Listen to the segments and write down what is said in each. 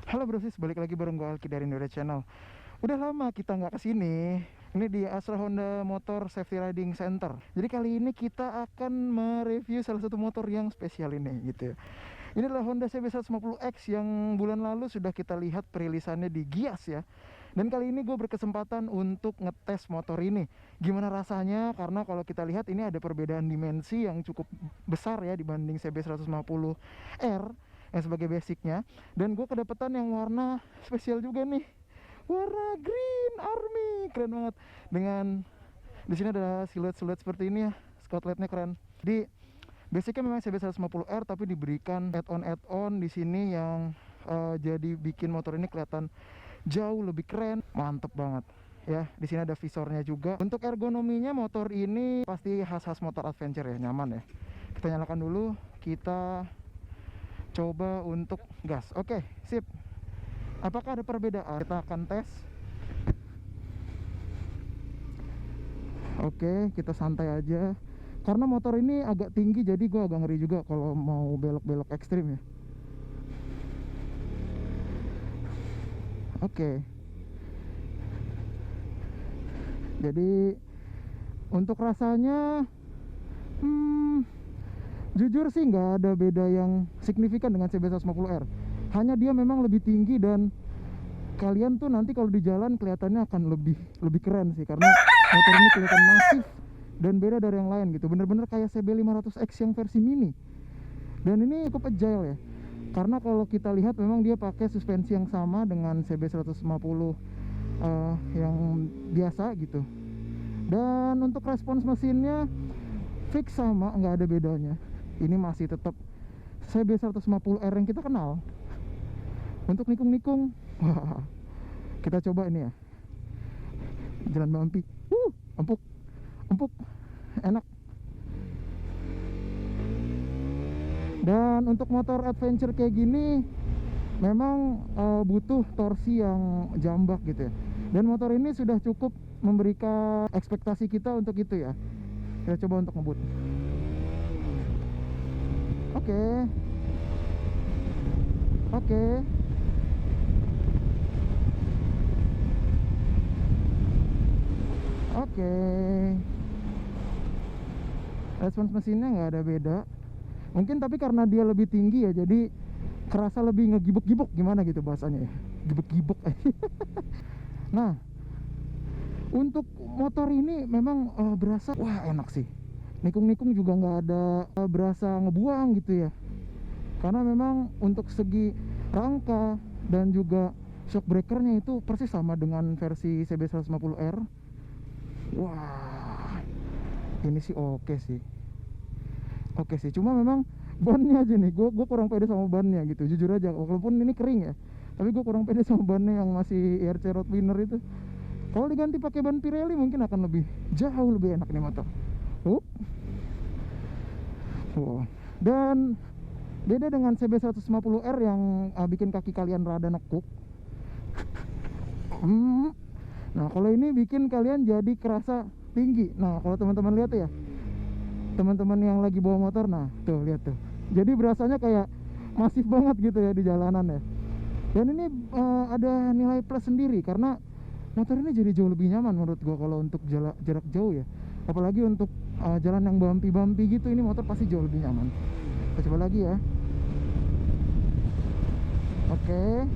Halo brosis, balik lagi bareng gue Alki dari Indonesia Channel. Udah lama kita nggak kesini. Ini di Astra Honda Motor Safety Riding Center. Jadi kali ini kita akan mereview salah satu motor yang spesial ini gitu ya. Ini adalah Honda CB150X yang bulan lalu sudah kita lihat perilisannya di Gias ya. Dan kali ini gue berkesempatan untuk ngetes motor ini. Gimana rasanya? Karena kalau kita lihat ini ada perbedaan dimensi yang cukup besar ya dibanding CB150R yang sebagai basicnya. Dan gue kedapetan yang warna spesial juga nih, warna green army, keren banget. Dengan di sini ada siluet-siluet seperti ini ya, spotlightnya keren. Di basicnya memang CB150R tapi diberikan add-on di sini yang jadi bikin motor ini kelihatan jauh lebih keren, mantep banget ya. Di sini ada visornya juga. Untuk ergonominya motor ini pasti khas-khas motor adventure ya, nyaman ya. Kita nyalakan dulu, kita coba untuk gas. Oke, sip. Apakah ada perbedaan? Kita akan tes. Oke, kita santai aja. Karena motor ini agak tinggi, jadi gue agak ngeri juga kalau mau belok-belok ekstrim ya. Oke. Jadi untuk rasanya, jujur sih nggak ada beda yang signifikan dengan CB150R. Hanya dia memang lebih tinggi dan kalian tuh nanti kalau di jalan kelihatannya akan lebih keren sih, karena motor ini kelihatan masif dan beda dari yang lain gitu. Bener-bener kayak CB500X yang versi mini. Dan ini cukup agile ya. Karena kalau kita lihat memang dia pakai suspensi yang sama dengan CB150 yang biasa gitu. Dan untuk respons mesinnya fix sama, nggak ada bedanya. Ini masih tetap CB150R yang kita kenal. Untuk nikung-nikung, wah, kita coba ini ya, jalan bumpy, empuk, enak. Dan untuk motor adventure kayak gini memang butuh torsi yang jambak gitu ya. Dan motor ini sudah cukup memberikan ekspektasi kita untuk itu ya. Kita coba untuk ngebut. Oke. Respons mesinnya nggak ada beda. Mungkin tapi karena dia lebih tinggi ya, jadi kerasa lebih ngegibuk-gibuk, gimana gitu bahasanya ya, gibuk-gibuk. Nah, untuk motor ini memang berasa, wah enak sih. Nikung-nikung juga nggak ada berasa ngebuang gitu ya. Karena memang untuk segi rangka dan juga shock breakernya itu persis sama dengan versi CB150R. Wah, ini sih oke sih. Cuma memang bannya aja nih, gue kurang pede sama bannya gitu, jujur aja. Walaupun ini kering ya, tapi gue kurang pede sama bannya yang masih IRC Road Winner itu. Kalau diganti pakai ban Pirelli mungkin akan jauh lebih enak nih motor. Wow. Dan beda dengan CB150R yang bikin kaki kalian rada nekuk. Nah, kalau ini bikin kalian jadi kerasa tinggi. Nah, kalau teman-teman lihat ya, teman-teman yang lagi bawa motor, nah tuh lihat tuh. Jadi berasanya kayak masif banget gitu ya di jalanan ya. Dan ini ada nilai plus sendiri karena motor ini jadi jauh lebih nyaman menurut gua kalau untuk jarak jauh ya. Apalagi untuk jalan yang bumpy gitu, ini motor pasti jauh lebih nyaman. Kita coba lagi ya. Oke.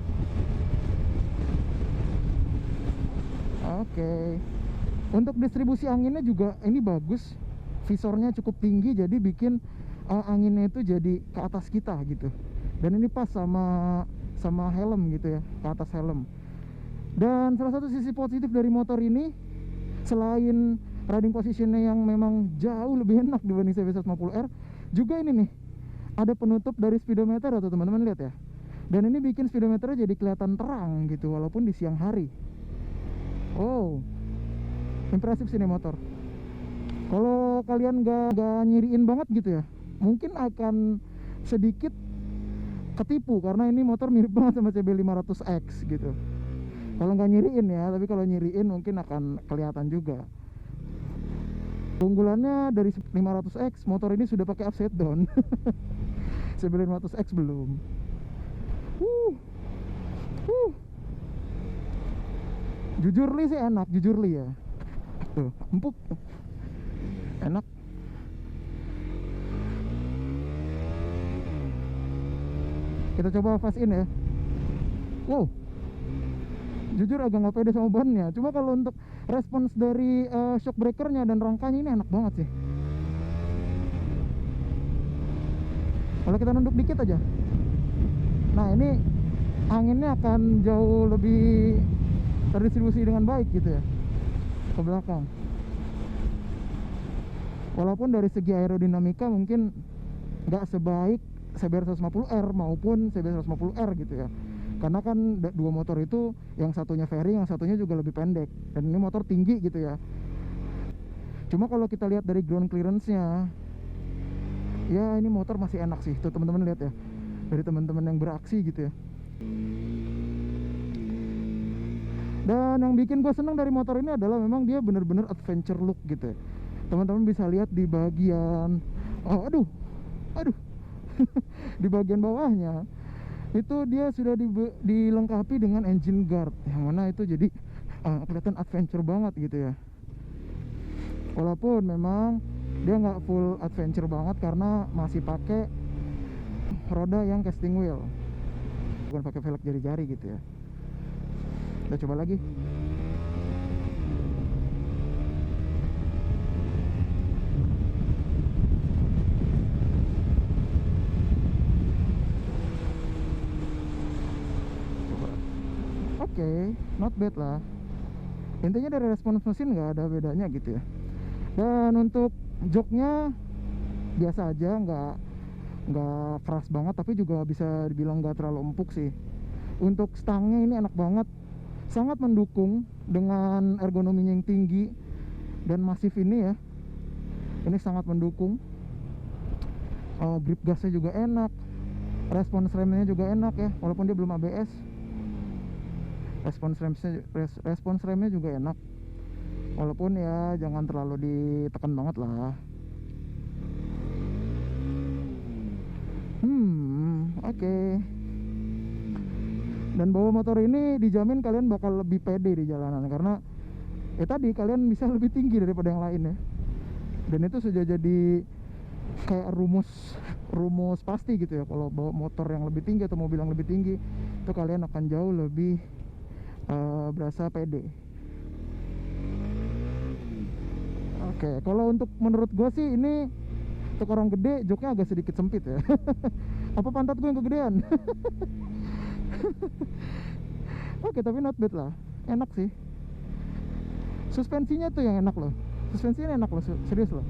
Untuk distribusi anginnya juga ini bagus. Visornya cukup tinggi, jadi bikin anginnya itu jadi ke atas kita gitu. Dan ini pas sama helm gitu ya, ke atas helm. Dan salah satu sisi positif dari motor ini, selain riding positionnya yang memang jauh lebih enak dibanding CB150R, juga ini nih, ada penutup dari speedometer atau teman-teman lihat ya. Dan ini bikin speedometernya jadi kelihatan terang gitu walaupun di siang hari. Oh, impresif sih nih motor. Kalau kalian gak nyiriin banget gitu ya, mungkin akan sedikit ketipu karena ini motor mirip banget sama CB500X gitu. Kalau nggak nyiriin ya, tapi kalau nyiriin mungkin akan kelihatan juga. Keunggulannya dari 500X, motor ini sudah pakai upside down. CB500X belum. Jujurly sih enak, jujurly ya. Tuh, empuk. Enak. Kita coba fast in ya. Wow. Jujur agak nggak pede sama bannya. Cuma kalau untuk respons dari shock breakernya dan rangkanya ini enak banget sih. Kalau kita nunduk dikit aja, nah ini anginnya akan jauh lebih terdistribusi dengan baik gitu ya ke belakang. Walaupun dari segi aerodinamika mungkin nggak sebaik CBR 150R maupun CBR 150R gitu ya, karena kan dua motor itu yang satunya fairing, yang satunya juga lebih pendek, dan ini motor tinggi gitu ya. Cuma kalau kita lihat dari ground clearance-nya, ya ini motor masih enak sih. Tuh teman-teman lihat ya, dari teman-teman yang beraksi gitu ya. Dan yang bikin gue seneng dari motor ini adalah memang dia bener-bener adventure look gitu ya. Teman-teman bisa lihat di bagian aduh di bagian bawahnya itu dia sudah dilengkapi dengan engine guard, yang mana itu jadi kelihatan adventure banget gitu ya. Walaupun memang dia nggak full adventure banget karena masih pakai roda yang casting wheel, bukan pakai velg jari-jari gitu ya. Kita coba lagi. Oke, not bad lah. Intinya dari respons mesin nggak ada bedanya gitu ya. Dan untuk joknya biasa aja, nggak keras banget, tapi juga bisa dibilang nggak terlalu empuk sih. Untuk stangnya ini enak banget, sangat mendukung dengan ergonominya yang tinggi dan masif ini ya. Ini sangat mendukung. Grip gasnya juga enak, respons remnya juga enak ya, walaupun dia belum ABS. Respons remnya juga enak, walaupun ya jangan terlalu ditekan banget lah. Oke. Dan bawa motor ini dijamin kalian bakal lebih pede di jalanan, karena tadi kalian bisa lebih tinggi daripada yang lain ya. Dan itu sudah jadi kayak rumus pasti gitu ya. Kalau bawa motor yang lebih tinggi atau mobil yang lebih tinggi, itu kalian akan jauh lebih berasa pede. Oke, kalau untuk menurut gue sih ini untuk orang gede joknya agak sedikit sempit ya. Apa pantat gue yang kegedean? Oke, tapi not bad lah, enak sih. Suspensinya tuh yang enak loh, suspensinya enak loh, serius loh.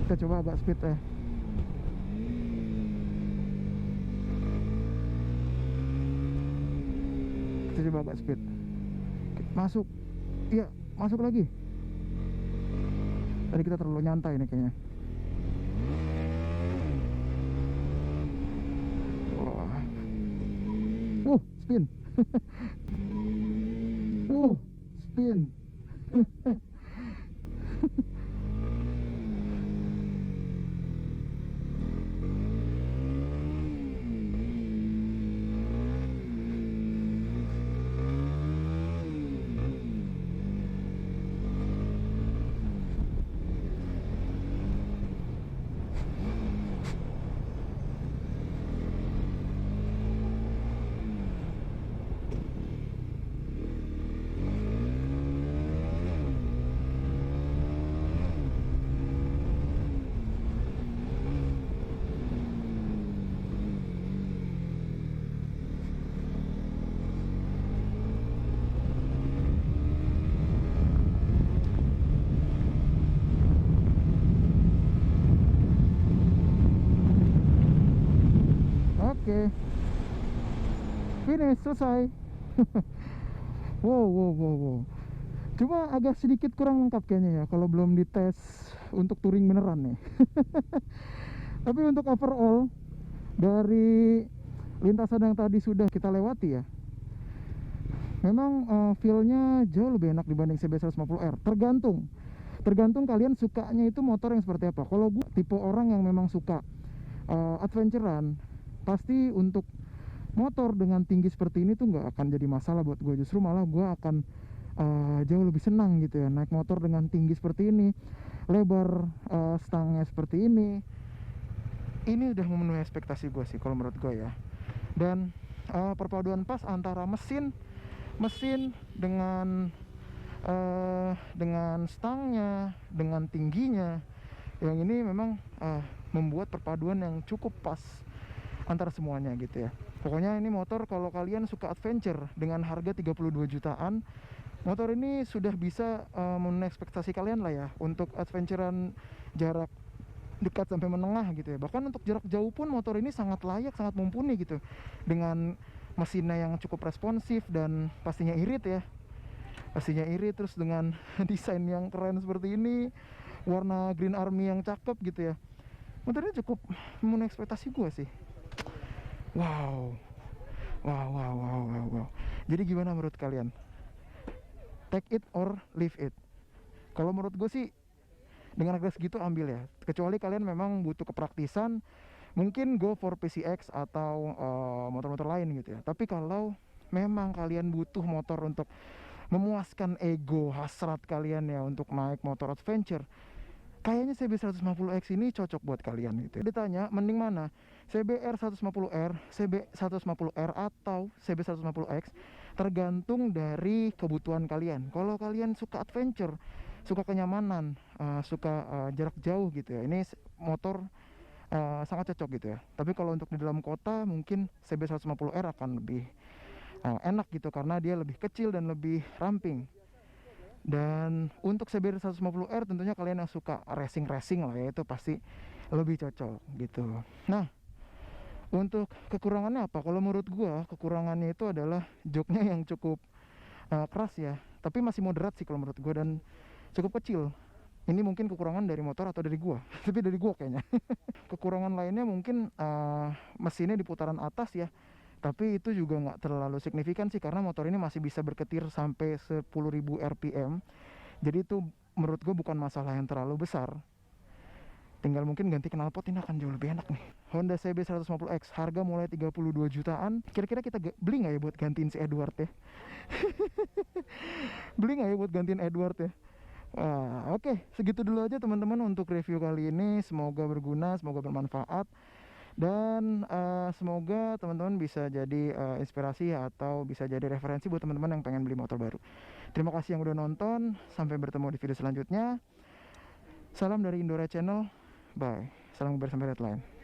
Kita coba agak speed ya. Kita coba agak speed. Masuk. Iya, masuk lagi. Tadi kita terlalu nyantai nih kayaknya. Spin. Spin. Oke, finish, selesai. Wow. Cuma agak sedikit kurang lengkap kayaknya ya, kalau belum dites untuk touring beneran nih. Tapi untuk overall dari lintasan yang tadi sudah kita lewati ya, memang feel-nya jauh lebih enak dibanding CB 150R. Tergantung kalian sukanya itu motor yang seperti apa. Kalau gue tipe orang yang memang suka adventurean, pasti untuk motor dengan tinggi seperti ini tuh nggak akan jadi masalah buat gue. Justru malah gue akan jauh lebih senang gitu ya naik motor dengan tinggi seperti ini, lebar stangnya seperti ini. Ini udah memenuhi ekspektasi gue sih kalau menurut gue ya. Dan perpaduan pas antara mesin dengan stangnya, dengan tingginya, yang ini memang membuat perpaduan yang cukup pas antara semuanya gitu ya. Pokoknya ini motor kalau kalian suka adventure dengan harga 32 jutaan, motor ini sudah bisa memenuhi ekspektasi kalian lah ya untuk adventurean jarak dekat sampai menengah gitu ya. Bahkan untuk jarak jauh pun motor ini sangat layak, sangat mumpuni gitu, dengan mesinnya yang cukup responsif dan pastinya irit ya. Terus dengan desain yang keren seperti ini, warna Green Army yang cakep gitu ya. Motornya cukup memenuhi ekspektasi gue sih. Wow. Jadi gimana menurut kalian? Take it or leave it? Kalau menurut gue sih dengan harga segitu ambil ya. Kecuali kalian memang butuh kepraktisan, mungkin go for PCX atau motor-motor lain gitu ya. Tapi kalau memang kalian butuh motor untuk memuaskan ego hasrat kalian ya untuk naik motor adventure, kayaknya CB 150X ini cocok buat kalian gitu. Ditanya mending mana, CBR 150R, CB 150R atau CB 150X, tergantung dari kebutuhan kalian. Kalau kalian suka adventure, suka kenyamanan, suka jarak jauh gitu ya, ini motor sangat cocok gitu ya. Tapi kalau untuk di dalam kota mungkin CB 150R akan lebih enak gitu, karena dia lebih kecil dan lebih ramping. Dan untuk CB 150R tentunya kalian yang suka racing lah ya, itu pasti lebih cocok gitu. Nah, untuk kekurangannya apa? Kalau menurut gua kekurangannya itu adalah joknya yang cukup keras ya, tapi masih moderat sih kalau menurut gua, dan cukup kecil. Ini mungkin kekurangan dari motor atau dari gua tapi dari gua kayaknya. Kekurangan lainnya mungkin mesinnya di putaran atas ya, tapi itu juga nggak terlalu signifikan sih, karena motor ini masih bisa berketir sampai 10.000 rpm. Jadi itu menurut gue bukan masalah yang terlalu besar. Tinggal mungkin ganti knalpot, ini akan jauh lebih enak nih. Honda CB 150X harga mulai 32 jutaan. Kira-kira kita beli nggak ya buat gantiin si Edward ya? Beli nggak ya buat gantiin Edward ya? Oke, segitu dulu aja teman-teman untuk review kali ini. Semoga berguna, semoga bermanfaat, dan semoga teman-teman bisa jadi inspirasi atau bisa jadi referensi buat teman-teman yang pengen beli motor baru. Terima kasih yang udah nonton, sampai bertemu di video selanjutnya. Salam dari Indora Channel, bye. Salam bersama Redline.